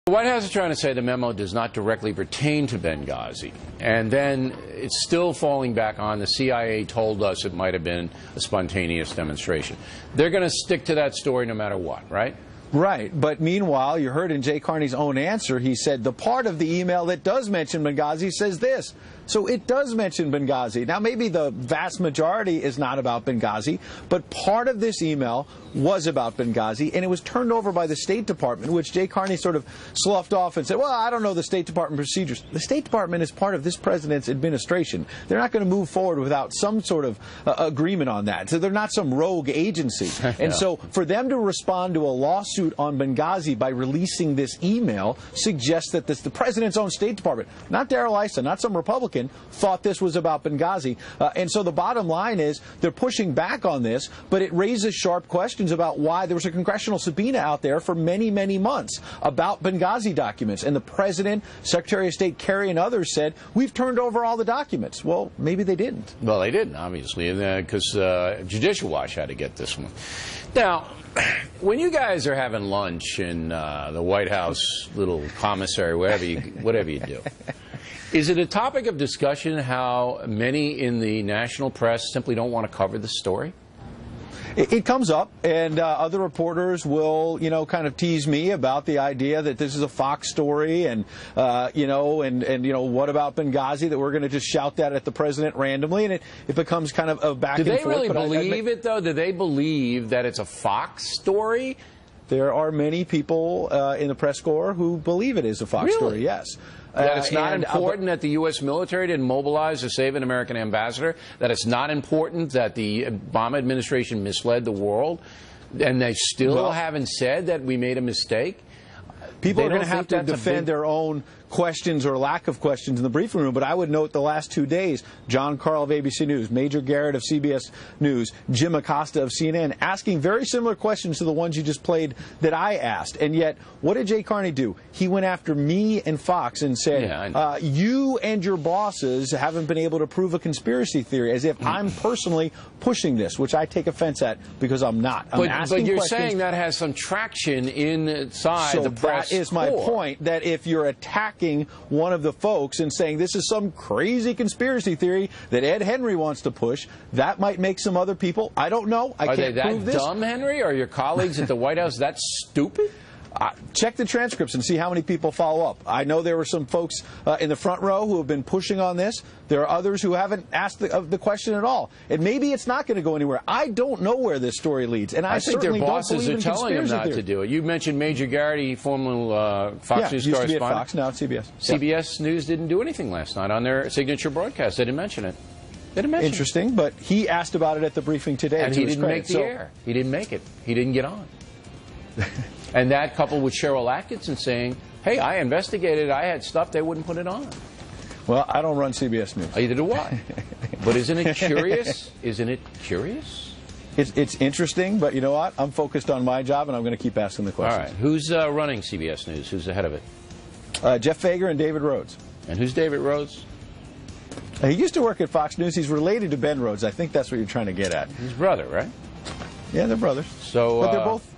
The White House is trying to say the memo does not directly pertain to Benghazi, and then it's still falling back on the CIA told us it might have been a spontaneous demonstration. They're going to stick to that story no matter what, right? Right, but meanwhile, you heard in Jay Carney's own answer, he said the part of the email that does mention Benghazi says this. So it does mention Benghazi. Now, maybe the vast majority is not about Benghazi, but part of this email was about Benghazi, and it was turned over by the State Department, which Jay Carney sort of sloughed off and said, well, I don't know the State Department procedures. The State Department is part of this president's administration. They're not going to move forward without some sort of agreement on that. So they're not some rogue agency. And so for them to respond to a lawsuit on Benghazi by releasing this email suggests that the president's own State Department, not Darrell Issa, not some Republican, thought this was about Benghazi. And so the bottom line is they're pushing back on this, but it raises sharp questions about why there was a congressional subpoena out there for many, many months about Benghazi documents. And the president, Secretary of State Kerry, and others said, we've turned over all the documents. Well, maybe they didn't. Well, they didn't, obviously, because Judicial Watch had to get this one. Now, when you guys are having lunch in the White House little commissary, whatever you do, is it a topic of discussion how many in the national press simply don't want to cover the story? It comes up, and other reporters will, kind of tease me about the idea that this is a Fox story, and what about Benghazi, that we're going to just shout that at the president randomly, and it becomes kind of a back and forth. Do they really believe it, though? Do they believe that it's a Fox story? There are many people in the press corps who believe it is a Fox story, yes. That it's not important that the U.S. military didn't mobilize to save an American ambassador, that it's not important that the Obama administration misled the world, and they still haven't said that we made a mistake? People are going to have to defend their own questions or lack of questions in the briefing room, but I would note the last 2 days, John Carl of ABC News, Major Garrett of CBS News, Jim Acosta of CNN, asking very similar questions to the ones you just played that I asked. And yet, what did Jay Carney do? He went after me and Fox and said, you and your bosses haven't been able to prove a conspiracy theory, as if I'm personally pushing this, which I take offense at because I'm not. But you're saying that has some traction inside the press. That is my point, that if you're attacking one of the folks and saying this is some crazy conspiracy theory that Ed Henry wants to push, that might make some other people, I don't know, I can't prove this. Are they that dumb, Henry? Are your colleagues at the White House that stupid? Check the transcripts and see how many people follow up. I know there were some folks in the front row who have been pushing on this. There are others who haven't asked the question at all. And maybe it's not going to go anywhere. I don't know where this story leads. And I think their bosses are telling them not to do it. You mentioned Major Garrett, former Fox News correspondent. Used to be at Fox, now at CBS. CBS News didn't do anything last night on their signature broadcast. They didn't mention it. They didn't mention it. Interesting, but he asked about it at the briefing today. And he didn't make the air. He didn't make it. He didn't get on. And that coupled with Cheryl Atkinson saying, hey, I investigated, I had stuff, they wouldn't put it on. Well, I don't run CBS News. Either do I. But isn't it curious? Isn't it curious? It's interesting, but you know what? I'm focused on my job, and I'm going to keep asking the questions. All right. Who's running CBS News? Who's the head of it? Jeff Fager and David Rhodes. And who's David Rhodes? He used to work at Fox News. He's related to Ben Rhodes. I think that's what you're trying to get at. His brother, right? Yeah, they're brothers. So, but they're both